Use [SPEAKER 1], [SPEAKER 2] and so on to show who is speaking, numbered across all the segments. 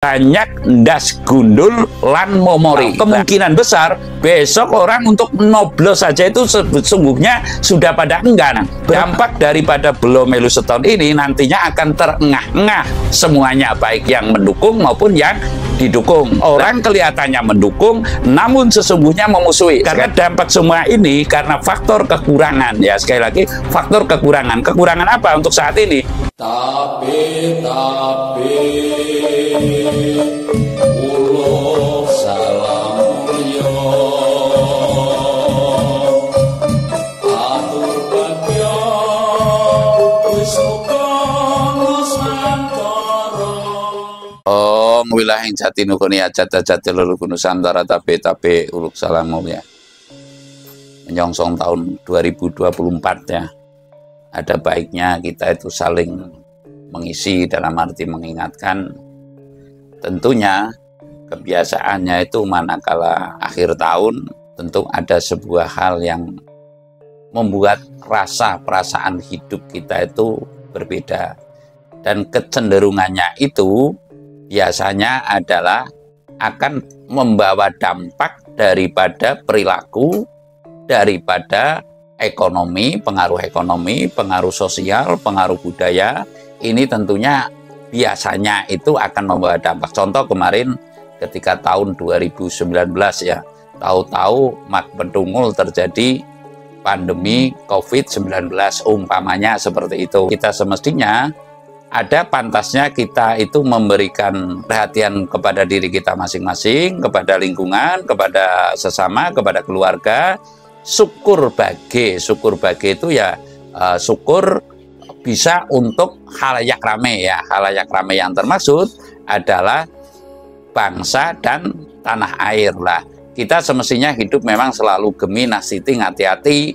[SPEAKER 1] banyak ndas gundul lan momori. Kemungkinan besar besok orang untuk noblos saja itu sesungguhnya sudah pada enggan. Dampak daripada Belo Melu setahun ini nantinya akan terengah-engah semuanya, baik yang mendukung maupun yang didukung. Orang kelihatannya mendukung namun sesungguhnya memusuhi. Karena dampak semua ini karena faktor kekurangan, ya sekali lagi faktor kekurangan. Kekurangan apa untuk saat ini? Tapi ulo salam yo atur bagyo wis nusantara. Om wilayah jati nukuni jati lelu nusantara tapi uluk salam ya. Menyongsong tahun 2024 ya. Ada baiknya kita itu saling mengisi dalam arti mengingatkan. Tentunya kebiasaannya itu manakala akhir tahun tentu ada sebuah hal yang membuat perasaan hidup kita itu berbeda. Dan kecenderungannya itu biasanya adalah akan membawa dampak daripada perilaku, daripada ekonomi, pengaruh sosial, pengaruh budaya. Ini tentunya biasanya itu akan membawa dampak. Contoh kemarin ketika tahun 2019 ya, tahu-tahu mak pendungul terjadi pandemi COVID-19 umpamanya seperti itu. Kita semestinya ada pantasnya kita itu memberikan perhatian kepada diri kita masing-masing, kepada lingkungan, kepada sesama, kepada keluarga. Syukur bage itu ya syukur bisa untuk khalayak rame ya. Khalayak rame yang termaksud adalah bangsa dan tanah air lah. Kita semestinya hidup memang selalu gemi nasiti hati-hati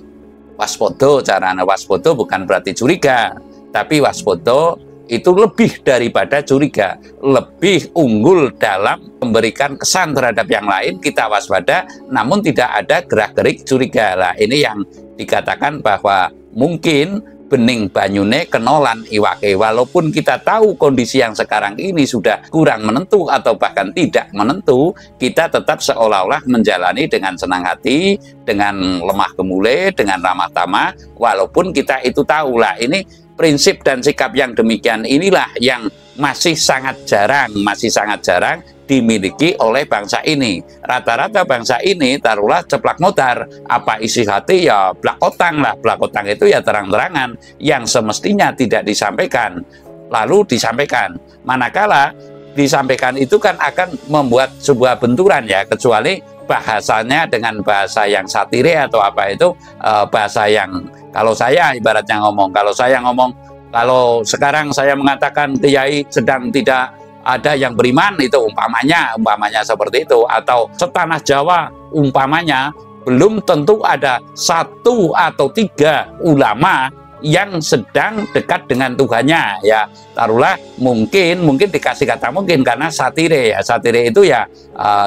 [SPEAKER 1] waspodo. Caranya waspodo bukan berarti curiga, tapi waspodo itu lebih daripada curiga, lebih unggul dalam memberikan kesan terhadap yang lain. Kita waspada namun tidak ada gerak-gerik curiga lah. Ini yang dikatakan bahwa mungkin bening banyune kenolan iwake. Walaupun kita tahu kondisi yang sekarang ini sudah kurang menentu atau bahkan tidak menentu, kita tetap seolah-olah menjalani dengan senang hati, dengan lemah gemulai, dengan ramah tamah. Walaupun kita itu tahulah ini prinsip dan sikap yang demikian inilah yang masih sangat jarang dimiliki oleh bangsa ini. Rata-rata bangsa ini taruhlah ceplak motar, apa isi hati ya blakotang lah. Blakotang itu ya terang-terangan yang semestinya tidak disampaikan lalu disampaikan. Manakala disampaikan itu kan akan membuat sebuah benturan ya, kecuali bahasanya dengan bahasa yang satire atau apa itu bahasa yang, kalau saya ibaratnya ngomong, kalau sekarang saya mengatakan Kiai sedang tidak ada yang beriman, itu umpamanya seperti itu, atau setanah Jawa umpamanya belum tentu ada 1 atau 3 ulama yang sedang dekat dengan Tuhannya ya. Taruhlah mungkin dikasih kata mungkin karena satire ya. Satire itu ya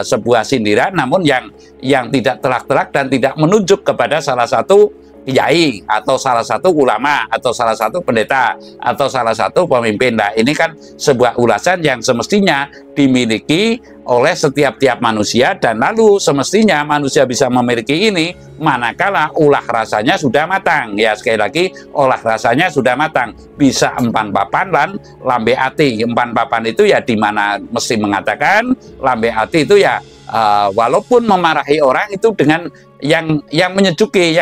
[SPEAKER 1] sebuah sindiran namun yang tidak telak-telak dan tidak menunjuk kepada salah satu kiai atau salah satu ulama atau salah satu pendeta atau salah satu pemimpin. Nah, ini kan sebuah ulasan yang semestinya dimiliki oleh setiap manusia, dan lalu semestinya manusia bisa memiliki ini manakala ulah rasanya sudah matang ya. Sekali lagi, olah rasanya sudah matang, bisa empan papan lan lambe ati. Empan papan itu ya dimana mesti mengatakan, lambe ati itu ya walaupun memarahi orang itu dengan yang menyejuki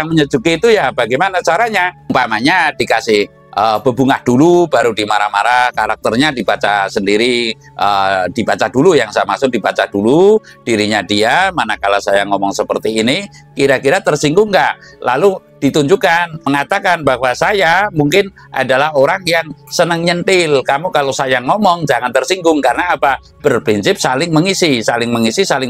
[SPEAKER 1] itu ya bagaimana caranya. Umpamanya dikasih bebungah dulu baru dimarah-marah, karakternya dibaca sendiri, dibaca dulu, yang saya maksud dibaca dulu dirinya dia. Manakala saya ngomong seperti ini kira-kira tersinggung nggak, lalu ditunjukkan mengatakan bahwa saya mungkin adalah orang yang senang nyentil. Kamu kalau saya ngomong jangan tersinggung, karena apa? Berprinsip saling mengisi, saling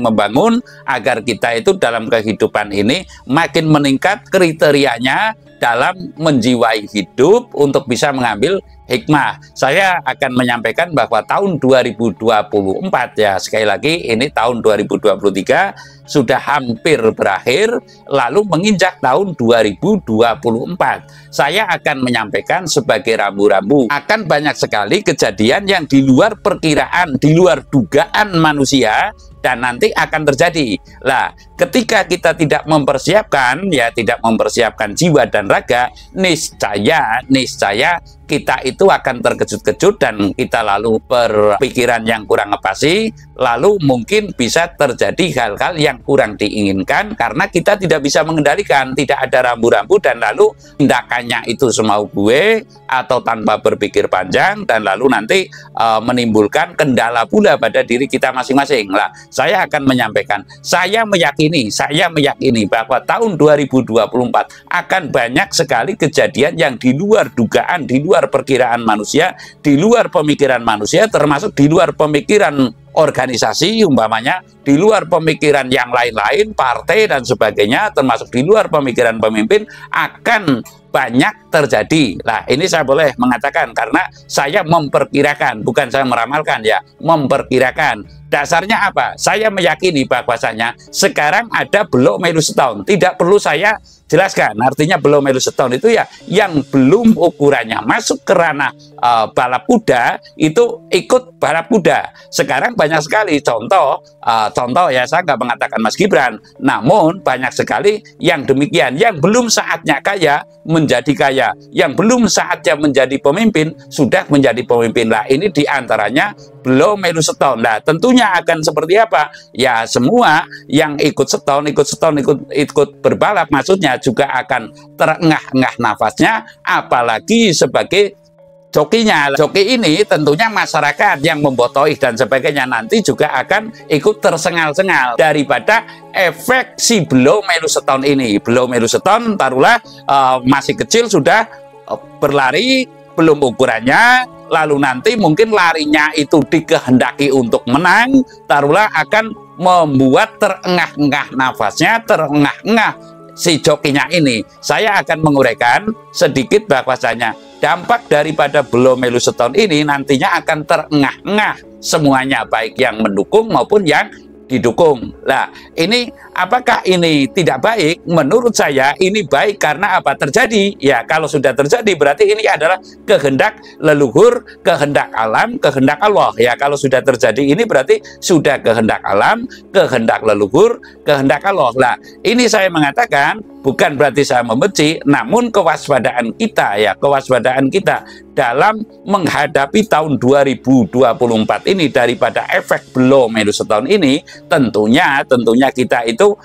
[SPEAKER 1] membangun agar kita itu dalam kehidupan ini makin meningkat kriterianya dalam menjiwai hidup untuk bisa mengambil hikmah. Saya akan menyampaikan bahwa tahun 2024 ya, sekali lagi ini tahun 2023 sudah hampir berakhir, lalu menginjak tahun 2024. Saya akan menyampaikan sebagai rambu-rambu, akan banyak sekali kejadian yang di luar perkiraan, di luar dugaan manusia, dan nanti akan terjadi. Lah, ketika kita tidak mempersiapkan, ya tidak mempersiapkan jiwa dan raga, niscaya kita itu akan terkejut-kejut dan kita lalu berpikiran yang kurang ngepasi, lalu mungkin bisa terjadi hal-hal yang kurang diinginkan karena kita tidak bisa mengendalikan, tidak ada rambu-rambu, dan lalu tindakannya itu semau gue atau tanpa berpikir panjang, dan lalu nanti menimbulkan kendala pula pada diri kita masing-masing. Lah, saya akan menyampaikan, saya meyakini bahwa tahun 2024 akan banyak sekali kejadian yang di luar dugaan, di luar perkiraan manusia, di luar pemikiran manusia, termasuk di luar pemikiran organisasi, umpamanya di luar pemikiran yang lain-lain, partai dan sebagainya, termasuk di luar pemikiran pemimpin, akan banyak terjadi. Nah, ini saya boleh mengatakan karena saya memperkirakan, bukan saya meramalkan ya, memperkirakan. Dasarnya apa? Saya meyakini bahwasanya sekarang ada belum melu setahun. Tidak perlu saya jelaskan, artinya belum melu setahun itu ya yang belum ukurannya masuk ke ranah balap kuda itu ikut balap kuda. Sekarang banyak sekali contoh ya, saya nggak mengatakan Mas Gibran, namun banyak sekali yang demikian, yang belum saatnya kaya menjadi kaya, yang belum saatnya menjadi pemimpin sudah menjadi pemimpin. Lah, ini diantaranya belum melu setahun. Nah, tentunya akan seperti apa? Ya, semua yang ikut setahun, ikut berbalap, maksudnya juga akan terengah-engah nafasnya, apalagi sebagai jokinya. Joki ini tentunya masyarakat yang membotohi dan sebagainya nanti juga akan ikut tersengal-sengal daripada efek si belum melu setahun ini. Belum melu setahun, taruhlah masih kecil sudah berlari, belum ukurannya, lalu nanti mungkin larinya itu dikehendaki untuk menang, taruhlah akan membuat terengah-engah nafasnya, terengah-engah si jokinya ini. Saya akan menguraikan sedikit bahwasanya dampak daripada belum melu setahun ini nantinya akan terengah-engah semuanya, baik yang mendukung maupun yang didukung. Nah, ini apakah ini tidak baik? Menurut saya ini baik karena apa? Terjadi. Ya, kalau sudah terjadi berarti ini adalah kehendak leluhur, kehendak alam, kehendak Allah. Ya, kalau sudah terjadi ini berarti sudah kehendak alam, kehendak leluhur, kehendak Allah. Nah, ini saya mengatakan bukan berarti saya membenci, namun kewaspadaan kita ya, kewaspadaan kita dalam menghadapi tahun 2024 ini daripada efek belum melu setahun ini, tentunya kita itu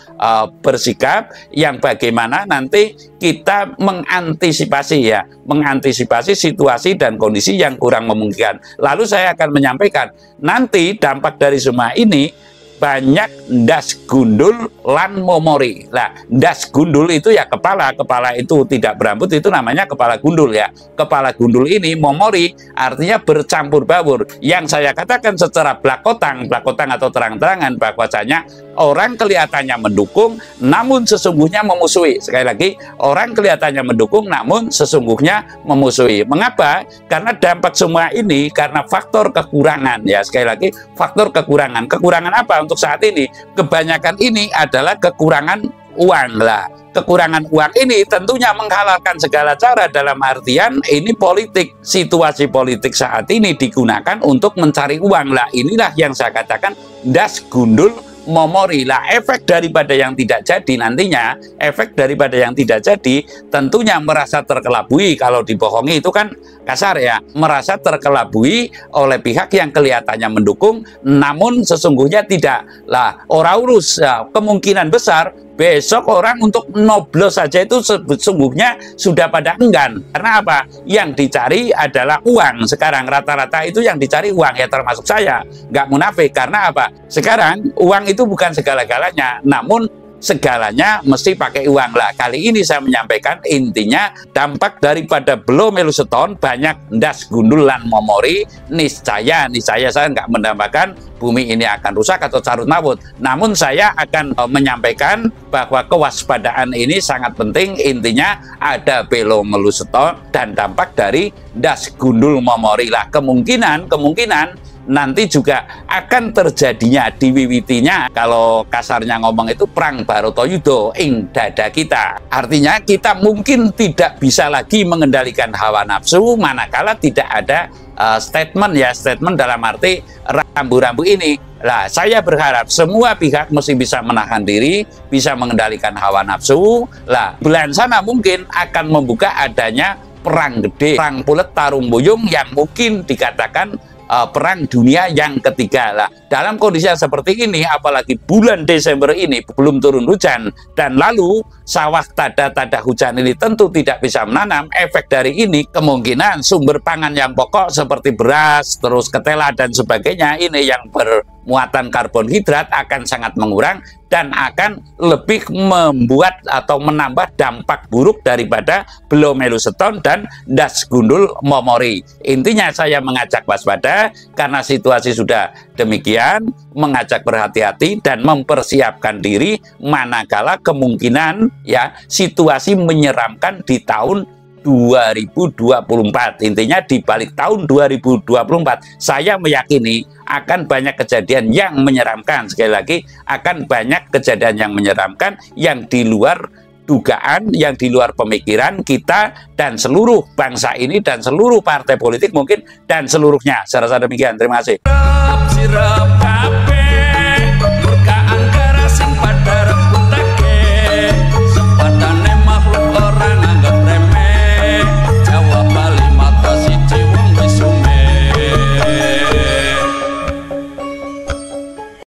[SPEAKER 1] bersikap yang bagaimana nanti kita mengantisipasi ya, mengantisipasi situasi dan kondisi yang kurang memungkinkan. Lalu saya akan menyampaikan nanti dampak dari semua ini banyak ndas gundul lan momori. Nah, ndas gundul itu ya kepala itu tidak berambut, itu namanya kepala gundul ya. Kepala gundul ini momori artinya bercampur baur. Yang saya katakan secara blakotang atau terang-terangan bahwasanya orang kelihatannya mendukung namun sesungguhnya memusuhi. Sekali lagi, orang kelihatannya mendukung namun sesungguhnya memusuhi. Mengapa? Karena dampak semua ini karena faktor kekurangan ya. Sekali lagi, faktor kekurangan. Kekurangan apa untuk saat ini? Kebanyakan ini adalah kekurangan uang lah. Kekurangan uang ini tentunya menghalalkan segala cara, dalam artian ini politik, situasi politik saat ini digunakan untuk mencari uang lah. Inilah yang saya katakan ndas gundul momori lah. Efek daripada yang tidak jadi nantinya, efek daripada yang tidak jadi tentunya merasa terkelabui. Kalau dibohongi itu kan kasar ya, merasa terkelabui oleh pihak yang kelihatannya mendukung namun sesungguhnya tidak lah. Ora urus ya, kemungkinan besar besok orang untuk noblos saja itu sesungguhnya sudah pada enggan. Karena apa? Yang dicari adalah uang. Sekarang rata-rata itu yang dicari uang ya, termasuk saya. Nggak munafik. Karena apa? Sekarang uang itu bukan segala-galanya, namun segalanya mesti pakai uang lah. Kali ini saya menyampaikan intinya dampak daripada belum melu setahun banyak ndas gundul lan momori. Niscaya saya nggak menambahkan bumi ini akan rusak atau carut marut, namun saya akan menyampaikan bahwa kewaspadaan ini sangat penting. Intinya ada belum melu setahun dan dampak dari ndas gundul momori lah. Kemungkinan nanti juga akan terjadinya diwiwitinya, kalau kasarnya ngomong itu, perang Bharatayuddha ing dada kita. Artinya kita mungkin tidak bisa lagi mengendalikan hawa nafsu manakala tidak ada statement dalam arti rambu-rambu ini. Lah, saya berharap semua pihak mesti bisa menahan diri, bisa mengendalikan hawa nafsu. Lah, bulan sana mungkin akan membuka adanya perang gede, perang pulet tarung buyung yang mungkin dikatakan perang dunia yang ketiga. Lah, dalam kondisi yang seperti ini, apalagi bulan Desember ini belum turun hujan, dan lalu sawah tanda-tanda hujan ini tentu tidak bisa menanam. Efek dari ini kemungkinan sumber pangan yang pokok seperti beras, terus ketela dan sebagainya, ini yang bermuatan karbohidrat akan sangat mengurang dan akan lebih membuat atau menambah dampak buruk daripada Belomeluseton dan Das Gundul Momori. Intinya saya mengajak waspada karena situasi sudah demikian, mengajak berhati-hati dan mempersiapkan diri manakala kemungkinan situasi menyeramkan di tahun 2024. Intinya di balik tahun 2024 saya meyakini akan banyak kejadian yang menyeramkan. Sekali lagi, akan banyak kejadian yang menyeramkan yang di luar dugaan, yang di luar pemikiran kita dan seluruh bangsa ini dan seluruh partai politik mungkin dan seluruhnya. Saya rasa demikian. Terima kasih.